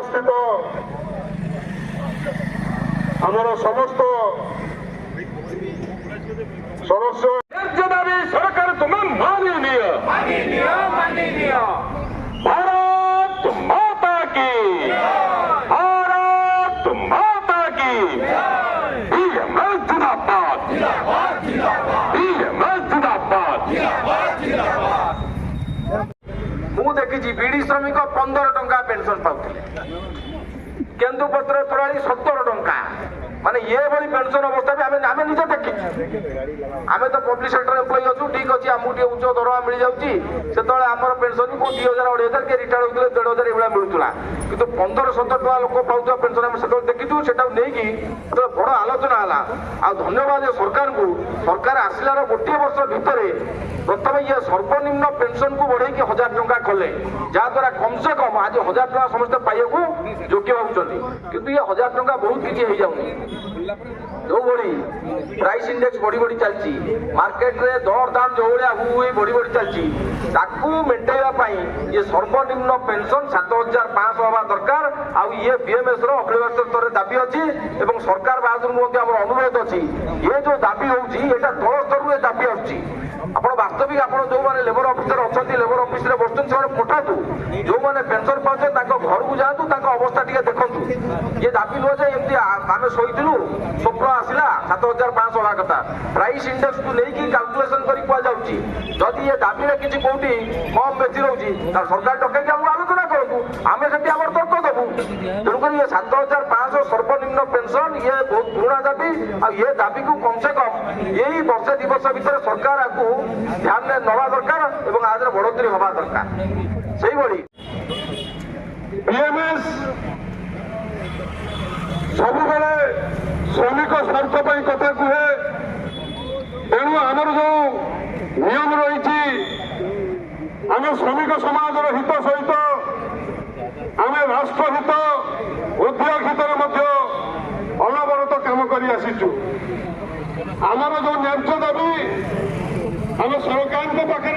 उपस्थित आमर समस्त सदस्य दाबी सरकार तुम्हें माननीय भारत माता की भारत माता की BMS जिंदाबाद BMS जिंदाबाद। मु देखी बीड़ी श्रमिक 15 टंका पेंशन पाते केन्दुपत्र तोराणी 70 टंका माने ये भली पेंशन अवस्था भी आम निजे देखी आम तो पब्लिक सेक्टर एम्प्लॉई अच्छु ठीक अच्छे आमको टे उच्च दरमा मिल जाऊँगी से आमर पेंशन को 2000 2500 किए रिटायर होते 1500 ये मिलूला कि 1500-17 टका लोक पाऊा पेंशन आम से देखी से नहीं बड़ आलोचना है आ धन्यवाद सरकार को सरकार आसलार गोटे वर्ष भितर प्रथम ये सर्वनिम्न पेंशन को बढ़े 1000 टंका कले जहाद्वारा कम से कम आज 1000 टका समस्त पाइबा योग्य होती किंतु ये 1000 टंका बहुत किसी हो जाऊनी जो बड़ी प्राइस इंडेक्स बढ़ी बढ़ी चलती मार्केट रे दर दाम जो भाया बढ़ी बढ़ी चलती मेटाइबा ये सर्वनिम्न पेंशन 7500 हवा दरकार आउ ये बीएमएस अखिल स्तर में दाबी अच्छी और सरकार बाहर आम अनुरोध अच्छी ये जो दाबी होती तल स्तर दाबी आसुची ଆପଣ ବାସ୍ତବିକ ଆପଣ ଯୋଉମାନେ ଲେବର ଅଫିସର ଅଛନ୍ତି ଲେବର ଅଫିସରେ ବସୁଛନ୍ତି ସେମାନେ ପଠାନ୍ତୁ ଯୋଉମାନେ ପେନସନ ପାଉଛନ୍ତି ତାଙ୍କ ଘରକୁ ଯାଆନ୍ତୁ ତାଙ୍କ ଅବସ୍ଥା ଟିକେ ଦେଖନ୍ତୁ ଇଏ ଦାବି ନୁହେଁ ଯେ ଏମିତି ଆମେ ଶୋଇଥିଲୁ ସ୍ୱପ୍ନ ଆସିଲା 7500 ହବା କଥା ପ୍ରାଇସ୍ ଇଣ୍ଡେକ୍ସକୁ ନେଇକି କାଲକୁଲେସନ କରି କୁହାଯାଉଛି ଯଦି ଏ ଦାବିରେ କିଛି କୋଉଠି କମ୍ ବେଶୀ ରହୁଛି ତାହେଲେ ସରକାର ଡକେଇକି ଆମକୁ ଆଲୋଚନା କରନ୍ତୁ ଆମେ ସେଠି ଆମର ତର୍କ ଦେବୁ ତେଣୁକରି ଏ 7500 ସର୍ବନିମ୍ନ ପେନସନ ଇଏ ବହୁତ ପୁରୁଣା ଦାବି ଆଉ ଏ ଦାବିକୁ କମ୍ ସେ କମ୍ ଏଇ ବର୍ଷେ 2 ବର୍ଷ ଭିତରେ ସରକାର ଆକୁ ध्यान में नवा दरकार और आज बढ़ोतरी हवा दरकार से बीएमएस सब बेले श्रमिक स्वार्थ कथा कहे तेणु आमर जो नियम रही आम श्रमिक समाज हित सहित आम राष्ट्रहित उद्योग हित अनवरत काम कर आसीचु आमर जो न्याय दाबी आम सरकार पाखे